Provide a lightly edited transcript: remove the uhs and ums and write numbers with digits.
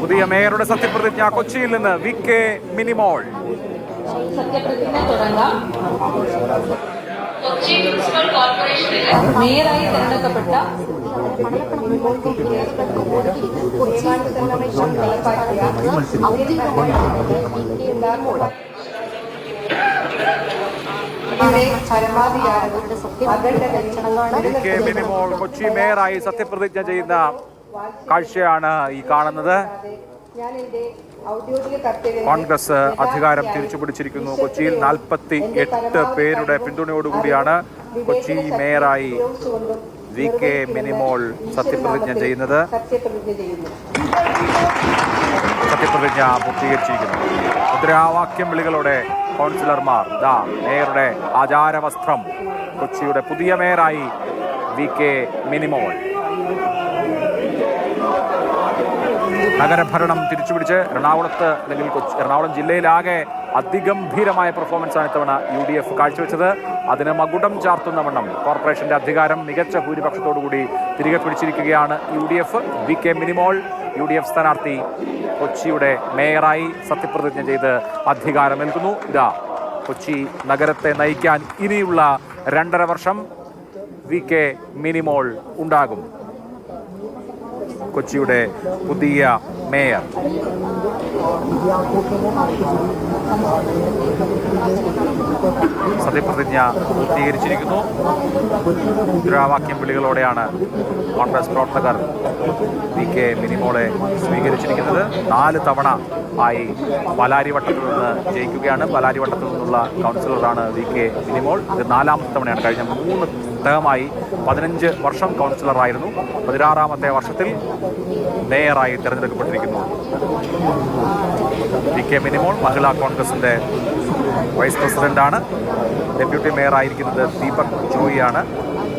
പുതിയ മേയറുടെ സത്യപ്രതിജ്ഞ കൊച്ചിയിൽ നിന്ന് VK മിനിമോൾ. സത്യപ്രതിജ്ഞ തുടങ്ങാം. കൊച്ചി മുനിസിപ്പൽ കോർപ്പറേഷനിലെ മേയറായി തെരഞ്ഞെടുക്കപ്പെട്ട VK മിനിമോൾ കൊച്ചി മേയറായി സത്യപ്രതിജ്ഞ ചെയ്യുന്ന കാഴ്ചയാണ് ഈ കാണുന്നത്. കോൺഗ്രസ് അധികാരം തിരിച്ചുപിടിച്ചിരിക്കുന്നു. കൊച്ചിയിൽ 48 പേരുടെ പിന്തുണയോടുകൂടിയാണ് കൊച്ചി മേയറായി VK മിനിമോൾ സത്യപ്രതിജ്ഞ ചെയ്യുന്നത്. സത്യപ്രതിജ്ഞ പൂർത്തീകരിച്ചിരിക്കുന്നു. മുദ്രാവാക്യം വിളികളോടെ കൗൺസിലർമാർ മേയറുടെ ആചാരവസ്ത്രം കൊച്ചിയുടെ പുതിയ മേയറായി VK മിനിമോൾ. നഗരഭരണം തിരിച്ചുപിടിച്ച് എറണാകുളം ജില്ലയിലാകെ അതിഗംഭീരമായ പെർഫോമൻസാണ് ഇത്തവണ UDF കാഴ്ചവെച്ചത്. അതിന് മകുടം ചാർത്തുന്ന വണ്ണം കോർപ്പറേഷന്റെ അധികാരം മികച്ച ഭൂരിപക്ഷത്തോടുകൂടി തിരികെ പിടിച്ചിരിക്കുകയാണ് UDF. VK മിനിമോൾ UDF സ്ഥാനാർത്ഥി കൊച്ചിയുടെ മേയറായി സത്യപ്രതിജ്ഞ ചെയ്ത് അധികാരമേൽക്കുന്നു. കൊച്ചി നഗരത്തെ നയിക്കാൻ ഇനിയുള്ള 2.5 വർഷം VK മിനിമോൾ ഉണ്ടാകും. കൊച്ചിയുടെ പുതിയ മേയർ. സത്യപ്രതിജ്ഞ പൂർത്തീകരിച്ചിരിക്കുന്നു. മുദ്രാവാക്യം വിളികളോടെയാണ് കോൺഗ്രസ് പ്രവർത്തകർ VK മിനിമോളെ സ്വീകരിച്ചിരിക്കുന്നത്. 4 തവണ ആയി പാലാരിവട്ടത്തു നിന്ന് ജയിക്കുകയാണ്. പാലാരിവട്ടത്തു നിന്നുള്ള കൗൺസിലറാണ് VK മിനിമോൾ. ഇത് 4ാമത്തെ തവണയാണ്. കഴിഞ്ഞ 3 ടേമായി 15 വർഷം കൗൺസിലറായിരുന്നു. 16ാമത്തെ വർഷത്തിൽ മേയറായി തിരഞ്ഞെടുക്കപ്പെട്ടിരിക്കുന്നു. VK മിനിമോൾ മഹിളാ കോൺഗ്രസിന്റെ വൈസ് പ്രസിഡന്റാണ്. ഡെപ്യൂട്ടി മേയറായിരിക്കുന്നത് ദീപക് ജോയിയാണ്.